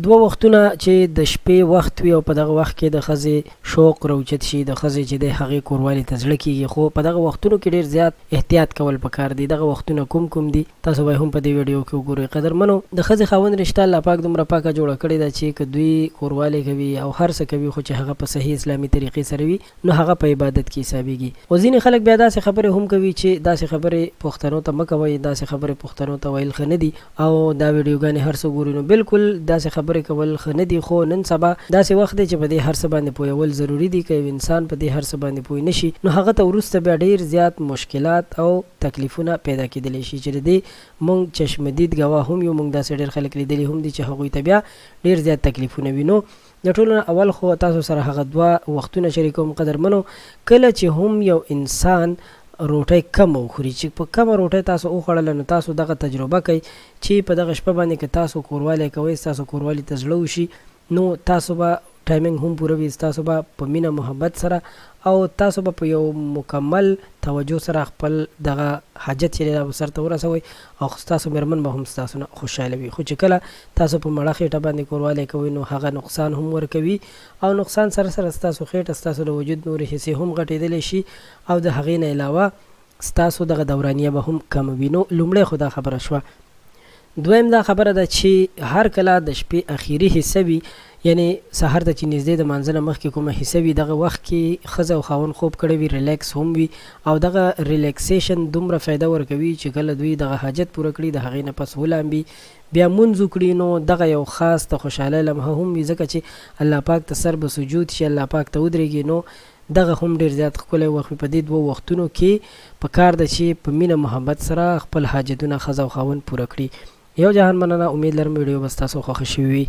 دوه وختونه چې د شپې وخت وي او په دغه وخت کې د ښځې شوق راوچت شي، د ښځې چې د هغې کوروالي ته زړه کېږي، خو په دغه وختونو کې ډېر زیات احتیاط کول پکار دی. دغه وختونه کوم کوم دي تاسو به هم په دې ویډیو کې وګورئ. قدرمنو، د ښځې خاوند رشته الله پاک دومره پاکه جوړه کړې ده چې که دوی کوروالي کوي او هر څه کوي، خو چې هغه په صحیح اسلامي طریقې سره وي نو هغه په عبادت کې حسابېږي. خو ځینې خلک بیا داسې خبرې هم کوي چې داسې خبرې پښتنو ته مه کوئ، داسې خبرې پښتنو ته ویل ښه نه دي او دا ویډیوګانې هر څه ګوري. نو بالکل داسې خبرې کول ښه نه دي، خو نن سبا داسې وخت دی چې په دې هر څه باندې پوهول ضروري دي. که یو انسان په دې هر څه باندې پوه نشي نو هغه ته وروسته بیا ډېر زیات مشکلات او تکلیفونه پیدا کېدلی شي، چې د دې موږ چشمدید ګواه هم یو. موږ داسې ډېر خلک لیدلي هم دي چې هغوی ته بیا ډېر زیات تکلیفونه وي. نو د ټولو نه اول خو تاسو سره هغه دوه وختونه شریکوم. قدرمنو، کله چې هم یو انسان روټۍ کم وخوري، چې په کمه روټۍ تاسو وخوړله نو تاسو دغه تجربه کوئ چې په دغه شپه باندې که تاسو کوروالی کوئ، ستاسو کوروالی ته زړه وشي نو تاسو به ټایمینګ هم پوره وي، ستاسو به په مینه محبت سره او تاسو به په یو مکمل توجه سره خپل دغه حاجت چې دی سرته ورسوئ او ستاسو مېرمن به هم ستاسو نه خوشحاله وي. خو چې کله تاسو په مړه خېټه باندې کوروالی کوئ نو هغه نقصان هم ورکوي او نقصان سره سره ستاسو خېټه، ستاسو د وجود نورې حصې هم غټېدلی شي او د هغې نه علاوه ستاسو دغه دورانیه به هم کمه وي. نو لومړی خو دا خبره شوه. دویم دا خبره ده چې هر کله د شپې اخیري حصه وي، یعنی سهار ته چې نږدې د مانځه نه مخکې کومه حصه وي، دغه وخت کې ښځه او خاوند خوب کړی وي، ریلیکس هم وي او دغه ریلیکسیشن دومره فایده ورکوي چې کله دوی دغه حاجت پوره کړي، د هغې نه پس ولامبي، بیا مونځ وکړي، نو دغه یو خاص د خوشحالۍ لمحه هم وي، ځکه چې الله پاک ته سر به سجود شي، الله پاک ته ودرېږي. نو دغه هم ډېر زیات ښکلی وخت وي. په دې دوه وختونو کې پکار ده چې په مینه محبت سره خپل حاجتونه ښځه او خاوند پوره کړي. یو جهان مننه، امید لرم ویډیو به ستاسو خوښه شوې وي.